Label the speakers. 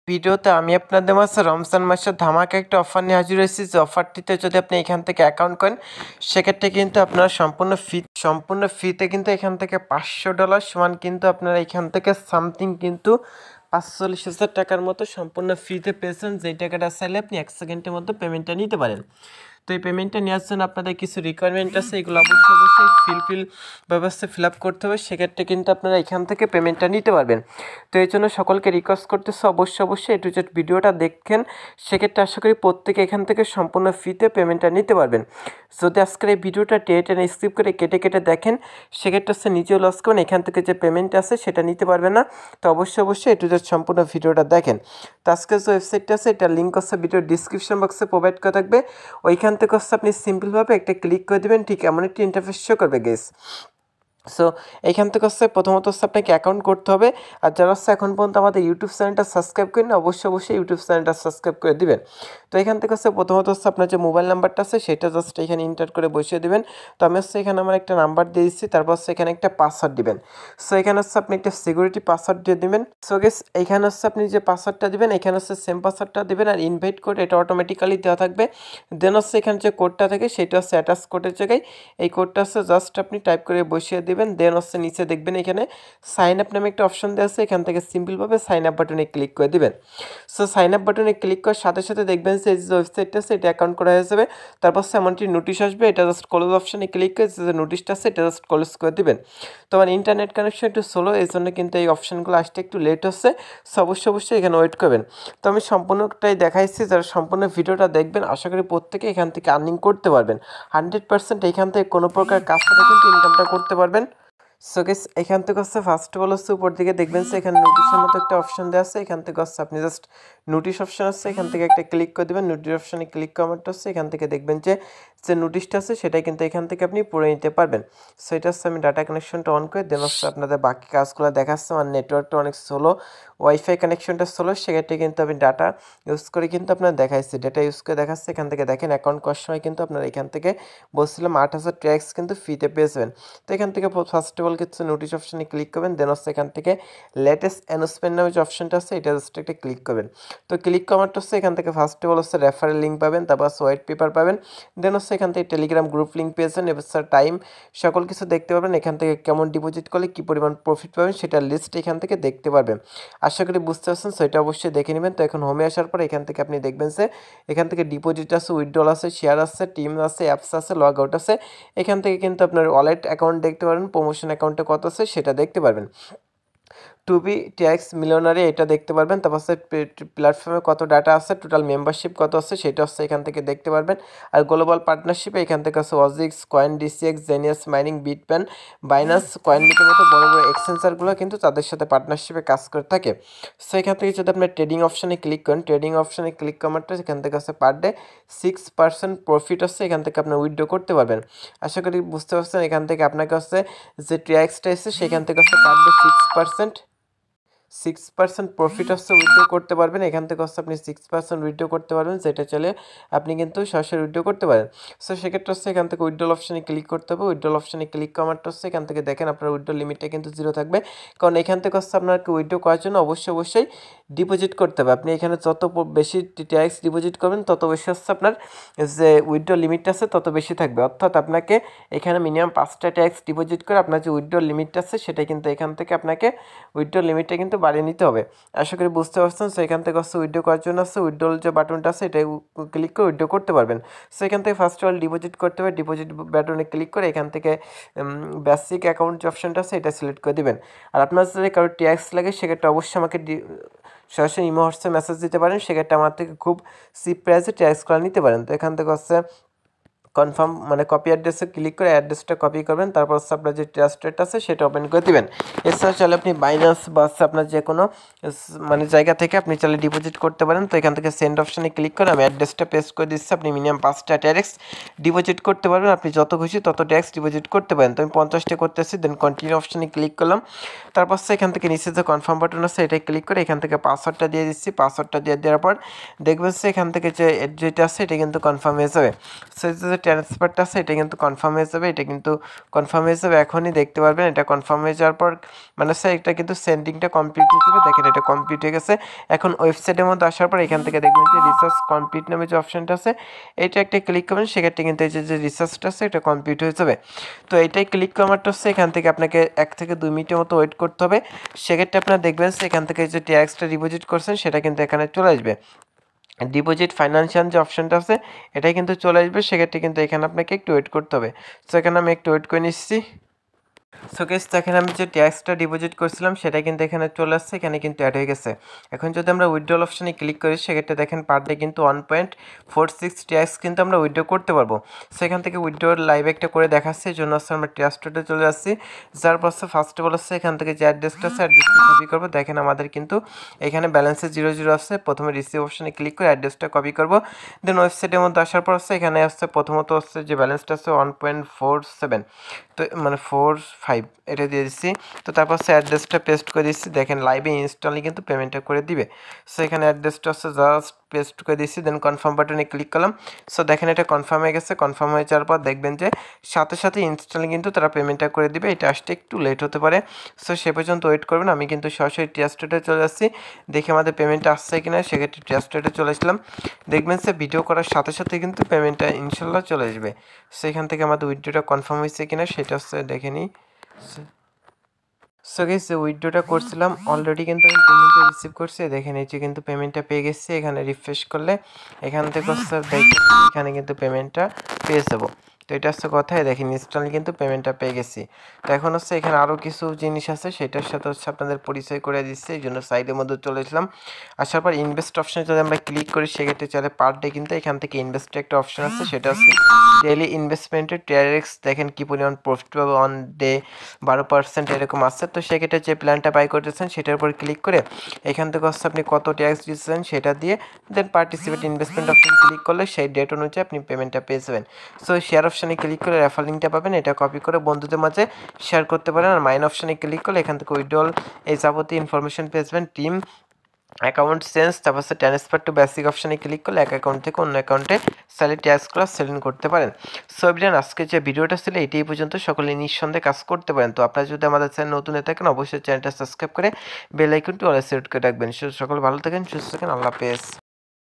Speaker 1: ভিডিওতে আমি আপনাদের মাঝে রমজান মাসের ধামাকা একটা অফার নিয়ে হাজির হয়েছি। যে অফারটিতে যদি আপনি এখান থেকে অ্যাকাউন্ট করেন সেক্ষেত্রে কিন্তু আপনারা সম্পূর্ণ ফ্রিতে কিন্তু এখান থেকে $500 সমান কিন্তু আপনারা এখান থেকে সামথিং কিন্তু 45,000 টাকার মতো সম্পূর্ণ ফ্রিতে পেয়েছেন, যেই টাকাটা চাইলে আপনি 1 সেকেন্ডের মধ্যে পেমেন্টটা নিতে পারেন। তো এই পেমেন্টটা নেওয়ার জন্য আপনাদের কিছু রিকোয়ারমেন্ট আছে, এগুলো অবশ্যই ফিল আপ করতে হবে, সেক্ষেত্রে কিন্তু আপনারা এখান থেকে পেমেন্টটা নিতে পারবেন। তো এই জন্য সকলকে রিকোয়েস্ট করতেছে অবশ্যই এ টু জেড ভিডিওটা দেখেন, সেক্ষেত্রে আশা করি প্রত্যেকে এখান থেকে সম্পূর্ণ ফ্রিতে পেমেন্টটা নিতে পারবেন। যদি আজকের এই ভিডিওটা টেনে স্কিপ করে কেটে দেখেন সেক্ষেত্রে হচ্ছে নিজেও লস করবেন, এখান থেকে যে পেমেন্ট আছে সেটা নিতে পারবেন না। তো অবশ্যই এ টু জেড সম্পূর্ণ ভিডিওটা দেখেন। তো আজকের যে ওয়েবসাইটটা আছে এটা লিঙ্ক হচ্ছে ভিডিওর ডিসক্রিপশন বক্সে প্রোভাইড করা থাকবে, ওইখান থেকে হচ্ছে আপনি সিম্পলভাবে একটা ক্লিক করে দেবেন, ঠিক এমন একটি ইন্টারফেস শো করবে গাইস। সো এইখান থেকে হচ্ছে প্রথমত হচ্ছে আপনাকে অ্যাকাউন্ট করতে হবে। আর যারা হচ্ছে এখন পর্যন্ত আমাদের ইউটিউব চ্যানেলটা সাবস্ক্রাইব করেন অবশ্যই ইউটিউব চ্যানেলটা সাবস্ক্রাইব করে দিবেন। তো এখান থেকে হচ্ছে প্রথমত হচ্ছে আপনার যে মোবাইল নাম্বারটা আছে সেটা জাস্ট এখানে এন্টার করে বসিয়ে দেবেন। তো আমি হচ্ছে এখানে আমার একটা নাম্বার দিয়ে দিচ্ছি, তারপর হচ্ছে এখানে একটা পাসওয়ার্ড দিবেন। সো এখানে হচ্ছে আপনি একটা সিকিউরিটি পাসওয়ার্ড দিয়ে দিবেন। সো গেস এইখানে হচ্ছে আপনি যে পাসওয়ার্ডটা দিবেন এখানে হচ্ছে সেম পাসওয়ার্ডটা দিবেন, আর ইনভাইট কোড এটা অটোমেটিক্যালি দেওয়া থাকবে। দেন হচ্ছে এখানে যে কোডটা থাকে সেটা হচ্ছে অ্যাটাচ কোডের জায়গায় এই কোডটা হচ্ছে জাস্ট আপনি টাইপ করে বসিয়ে দিবেন। দেন হচ্ছে নিচে দেখবেন এখানে সাইন আপ নামে একটা অপশন দেওয়া আছে, এখান থেকে সিম্পলভাবে সাইন আপ বাটনে ক্লিক করে দিবেন। সো সাইন আপ বাটনে ক্লিক করার সাথে দেখবেন যে যে ওয়েবসাইটটা আছে এটা অ্যাকাউন্ট করা হয়ে যাবে। তারপর এমনটি নোটিশ আসবে, এটা জাস্ট ক্লোজ অপশনে ক্লিক করে যে নোটিশটা আছে এটা জাস্ট ক্লোজ করে দিবেন। তো আমার ইন্টারনেট কানেকশন একটু স্লো, এই জন্য কিন্তু এই অপশনগুলো আসতে একটু লেট হচ্ছে। সো অবশ্যই এখানে ওয়েট করবেন। তো আমি সম্পূর্ণটাই দেখাইছি, যারা সম্পূর্ণ ভিডিওটা দেখবেন আশা করি প্রত্যেকে এখান থেকে আর্নিং করতে পারবেন 100%। এখান থেকে কোনো প্রকার কাজ করে কিন্তু ইনকামটা করতে পারবেন। সো গেস এখান থেকে হচ্ছে ফার্স্ট অফ অল হচ্ছে উপর দিকে দেখবেন যে এখানে নোটিশের মতো একটা অপশন দেওয়া আছে, এখান থেকে হচ্ছে আপনি জাস্ট নোটিশ অপশন আছে এখান থেকে একটা ক্লিক করে দেবেন। নোটিশ অপশনে ক্লিক করার হচ্ছে এখান থেকে দেখবেন যে নোটিশটা আছে সেটা কিন্তু এখান থেকে আপনি পড়ে নিতে পারবেন। সো এটা হচ্ছে আমি ডাটা কানেকশনটা অন করে দেন হচ্ছে আপনাদের বাকি কাজগুলো দেখাচ্ছে। আমার নেটওয়ার্কটা অনেক স্লো, ওয়াইফাই কানেকশনটা স্লো, সেক্ষেত্রে কিন্তু আমি ডাটা ইউজ করে কিন্তু আপনার দেখাচ্ছি, ডাটা ইউজ করে দেখাচ্ছে। এখান থেকে দেখেন অ্যাকাউন্ট করার সময় কিন্তু আপনার এখান থেকে বলছিলাম 8,000 ট্যাক্স কিন্তু ফ্রিতে পেয়ে যাবেন। তো এখান থেকে ফার্স্ট অফ অল কিছু নোটিশ অপশনে ক্লিক করবেন, দেন হচ্ছে এখান থেকে লেটেস্ট অ্যানাউন্সমেন্ট নামে যে অপশনটা আছে এটা জাস্ট একটা ক্লিক করবেন। তো ক্লিক করার হচ্ছে এখান থেকে ফার্স্ট অফ অল হচ্ছে রেফারেল লিঙ্ক পাবেন, তারপর হোয়াইট পেপার পাবেন, দেন হচ্ছে এখান থেকে টেলিগ্রাম গ্রুপ লিঙ্ক পেয়েছেন, এবার স্যার টাইম সকল কিছু দেখতে পারবেন। এখান থেকে কেমন ডিপোজিট করলে কী পরিমাণ প্রফিট পাবেন সেটার লিস্ট এখান থেকে দেখতে পারবেন। আশা করি বুঝতে পারছেন, সেটা অবশ্যই দেখে নেবেন। তো এখন হোমে আসার পর এখান থেকে আপনি দেখবেন যে এখান থেকে ডিপোজিট আছে, উইথড্রল আছে, শেয়ার আছে, টিম আছে, অ্যাপস আছে, লগ আউট আছে। এখান থেকে কিন্তু আপনার ওয়ালেট অ্যাকাউন্ট দেখতে পারবেন, প্রমোশন অ্যাকাউন্টে কত আছে সেটা দেখতে পারবেন। টু বি ট্যাক্স মিলিয়নারি এটা দেখতে পারবেন। তারপর হচ্ছে প্ল্যাটফর্মে কত ডাটা আছে, টোটাল মেম্বারশিপ কত আছে সেটা হচ্ছে এখান থেকে দেখতে পারবেন। আর গ্লোবাল পার্টনারশিপে এখান থেকে আছে WazirX, CoinDCX, genius mining, বিটপ্যান, বাইনান্স, কয়েনবিটের মতো বড় এক্সচেঞ্জারগুলো কিন্তু তাদের সাথে পার্টনারশিপে কাজ করে থাকে। সো এখান থেকে যদি আপনার ট্রেডিং অপশানে ক্লিক করেন, ট্রেডিং অপশানে ক্লিক করারটা এখান থেকে আছে পার ডে 6% প্রফিট হচ্ছে, এখান থেকে আপনার উইথড্র করতে পারবেন। আশা করি বুঝতে পারছেন। এখান থেকে আপনাকে হচ্ছে যে ট্যাক্সটা এসেছে সেখান থেকে হচ্ছে পার ডে 6% প্রফিট হচ্ছে উইথড্র করতে পারবেন। এখান থেকে হচ্ছে আপনি 6% উইথড্র করতে পারবেন, যেটা চলে আপনি কিন্তু সরাসরি উইথড্র করতে পারেন। সো সেক্ষেত্রে হচ্ছে এখান থেকে উইথড্রল অপশানে ক্লিক করতে হবে। উইথড্রল অপশানে ক্লিক করারটা হচ্ছে এখান থেকে দেখেন আপনার উইথড্র লিমিটটা কিন্তু 0 থাকবে, কারণ এখান থেকে হচ্ছে আপনাকে উইথড্র করার জন্য অবশ্যই ডিপোজিট করতে হবে। আপনি এখানে যত বেশি ট্যাক্স ডিপোজিট করবেন তত বেশি হচ্ছে আপনার যে উইথড্র লিমিটটা আছে তত বেশি থাকবে। অর্থাৎ আপনাকে এখানে মিনিমাম 5টা ট্যাক্স ডিপোজিট করে আপনার যে উইথড্র লিমিটটা আছে সেটা কিন্তু এখান থেকে আপনাকে উইথড্র লিমিটটা কিন্তু বাড়িয়ে নিতে হবে। আশা করি বুঝতে পারছেন। সো এখান থেকে হচ্ছে উইথড্র করার জন্য আছে উইথড্রল যে বাটনটা আছে এটাই ক্লিক করে উইথড্র করতে পারবেন। সো এখান থেকে ফার্স্ট অফ অল ডিপোজিট করতে হবে, ডিপোজিট বাটনে ক্লিক করে এখান থেকে বেসিক অ্যাকাউন্ট যে অপশনটা আছে এটা সিলেক্ট করে দেবেন। আর আপনার যদি কারো ট্যাক্স লাগে সেক্ষেত্রে অবশ্যই আমাকে সরাসরি ইমো হোয়াটসঅ্যাপ মেসেজ দিতে পারেন, সেক্ষেত্রে আমার থেকে খুব চিপ প্রাইসে ট্যাক্স করা নিতে পারেন। তো এখান থেকে হচ্ছে কনফার্ম মানে কপি অ্যাড্রেসে ক্লিক করে অ্যাড্রেসটা কপি করবেন, তারপর হচ্ছে আপনার যে ট্রাস্টেড আছে সেটা ওপেন করে দেবেন। এছাড়া চাইলে আপনি বাইনান্স বা হচ্ছে আপনার যে কোনো মানে জায়গা থেকে আপনি চাইলে ডিপোজিট করতে পারেন। তো এখান থেকে সেন্ড অপশানে ক্লিক করে আমি অ্যাড্রেসটা পেস্ট করে দিচ্ছি। আপনি মিনিমাম 5টা ট্যাক্স ডিপোজিট করতে পারবেন, আপনি যত খুশি তত ট্যাক্স ডিপোজিট করতে পারেন। তো আমি 50টা করতেছি, দেন কন্টিনিউ অপশানে ক্লিক করলাম। তারপর হচ্ছে এখান থেকে নিচে যে কনফার্ম বাটন আছে এটাই ক্লিক করে এখান থেকে পাসওয়ার্ডটা দিয়ে দিচ্ছি। পাসওয়ার্ডটা দিয়ে দেওয়ার পর দেখবেন যে এখান থেকে যেটা আছে এটা কিন্তু কনফার্ম হয়ে যাবে। সো যে ট্রান্সফারটা আছে এটা কিন্তু কনফার্ম হয়ে যাবে, এটা কিন্তু কনফার্ম হয়ে যাবে, এখনই দেখতে পারবেন এটা কনফার্ম হয়ে যাওয়ার পর মানে স্যার এটা কিন্তু সেন্ডিংটা কমপ্লিট হয়ে যাবে। দেখেন এটা কমপ্লিট হয়ে গেছে। এখন ওয়েবসাইটের মধ্যে আসার পর এখান থেকে দেখবেন যে রিসার্চ কমপ্লিট নামে যে অপশনটা আছে এটা একটা ক্লিক করবেন, সেক্ষেত্রে কিন্তু এই যে রিসার্চটা আছে এটা কমপ্লিট হয়ে যাবে। তো এটাই ক্লিক করাটা হচ্ছে এখান থেকে আপনাকে 1 থেকে 2 মিনিটের মতো ওয়েট করতে হবে। সেক্ষেত্রে আপনারা দেখবেন এখান থেকে যে ট্যাক্সটা ডিপোজিট করছেন সেটা কিন্তু এখানে চলে আসবে। ডিপোজিট ফাইন্যান্সিয়াল যে অপশনটা আছে এটাই কিন্তু চলে আসবে, সেক্ষেত্রে কিন্তু এখানে আপনাকে একটু ওয়েট করতে হবে। সো এখানে আমি একটু ওয়েট করে নিচ্ছি। সো গাইস দেখেন আমি যে ট্যাক্সটা ডিপোজিট করছিলাম সেটা কিন্তু এখানে চলে আসছে, এখানে কিন্তু অ্যাড হয়ে গেছে। এখন যদি আমরা উইথড্রল অপশনে ক্লিক করি সেক্ষেত্রে দেখেন পার ডে কিন্তু 1.46 ট্যাক্স কিন্তু আমরা উইথড্র করতে পারবো। সো এখান থেকে উইথড্র লাইভ একটা করে দেখাচ্ছে, এই জন্য হচ্ছে আমরা ট্রাস্টেডে চলে যাচ্ছি। যার পর ফার্স্ট অফ অল হচ্ছে এখান থেকে যে অ্যাড্রেসটা আছে অ্যাড্রেসটা কপি করবো। দেখেন আমাদের কিন্তু এখানে ব্যালেন্সে 0 আছে। প্রথমে রিসিভ অপশনে ক্লিক করে অ্যাড্রেসটা কপি করবো। দেন ওয়েবসাইটের মধ্যে আসার পর হচ্ছে এখানে আসছে প্রথমত হচ্ছে যে ব্যালেন্সটা আছে 1.47, তো মানে 45 এটা দিয়ে দিচ্ছি। তো তারপর হচ্ছে অ্যাড্রেসটা পেস্ট করে দিচ্ছি। দেখেন লাইভে ইনস্টলে কিন্তু পেমেন্টটা করে দিবে। সো এখানে অ্যাড্রেসটা হচ্ছে জাস্ট পেস্ট করে দিচ্ছি, দেন কনফার্ম বাটনে ক্লিক করলাম। সো দেখেন এটা কনফার্ম হয়ে গেছে। কনফার্ম হয়ে যাওয়ার পর দেখবেন যে সাথে সাথে ইনস্টলে কিন্তু তারা পেমেন্টটা করে দিবে। এটা আসতে একটু লেট হতে পারে, সো সে পর্যন্ত ওয়েট করবেন। আমি কিন্তু সরাসরি ট্রাস্টেডে চলে যাচ্ছি, দেখি আমাদের পেমেন্টটা আসছে কিনা। সেক্ষেত্রে ট্রাস্টেডে চলে আসলাম। দেখবেন সে ভিডিও করার সাথে সাথে কিন্তু পেমেন্টটা ইনশাল্লাহ চলে আসবে। সেখান থেকে আমাদের উইথড্রটা কনফার্ম হয়েছে কিনা সেটা হচ্ছে দেখে নিই। সো গাইস যে উইথড্রটা করছিলাম অলরেডি কিন্তু আমি পেমেন্টটা রিসিভ করছি। দেখেন এই যে কিন্তু পেমেন্টটা পেয়ে গেছি। এখানে রিফ্রেশ করলে এখান থেকে হচ্ছে দেখেন এখানে কিন্তু পেমেন্টটা পেয়ে যাবো। তো এটা হচ্ছে কথাই, দেখেন ইনস্ট্যান্টলি কিন্তু পেমেন্টটা পেয়ে গেছি। তো এখন হচ্ছে এখানে আরও কিছু জিনিস আছে সেটার সাথে হচ্ছে আপনাদের পরিচয় করে দিচ্ছে, এই জন্য সাইডের মধ্যে চলে আসলাম। আসার পর ইনভেস্ট অপশনে যদি আমরা ক্লিক করি সেক্ষেত্রে চলে পার ডে কিন্তু এখান থেকে ইনভেস্টের একটা অপশন আছে, সেটা হচ্ছে ডেইলি ইনভেস্টমেন্টের টিআরএক্স। দেখেন কি পরিমাণ প্রফিট পাবে অন ডে 12% এরকম আছে। তো সেক্ষেত্রে যে প্ল্যানটা বাই করতেছেন সেটার উপর ক্লিক করে এখান থেকে হচ্ছে আপনি কত ট্যাক্স দিচ্ছেন সেটা দিয়ে দেন পার্টিসিপেট ইনভেস্টমেন্ট অপশন ক্লিক করলে সেই ডেট অনুযায়ী আপনি পেমেন্টটা পেয়ে যাবেন। সো শেয়ার অপশানে ক্লিক করে রেফার লিঙ্কটা পাবেন, এটা কপি করে বন্ধুদের মাঝে শেয়ার করতে পারেন। আর মাইন অপশানে ক্লিক করলে এখান থেকে উইথড্রল এই যাবতীয় ইনফরমেশন পেয়ে যাবেন। টিম অ্যাকাউন্ট চেঞ্জ, তারপর হচ্ছে ট্রান্সফার টু বেসিক অপশানে ক্লিক করলে এক অ্যাকাউন্ট থেকে অন্য অ্যাকাউন্টে স্যালারি ট্যাক্সগুলো সেলিং করতে পারেন। সো এভরিওয়ান আজকে যে ভিডিওটা ছিল এটাই পর্যন্ত, সকলে নিঃসন্দেহে কাজ করতে পারেন। তো আপনারা যদি আমাদের চ্যানেল নতুন হয়ে থাকেন অবশ্যই চ্যানেলটা সাবস্ক্রাইব করে বেল আইকনটি অলে সেট করে রাখবেন। সকলে ভালো থাকেন, সুস্থ থাকেন, আল্লাহ হাফেজ।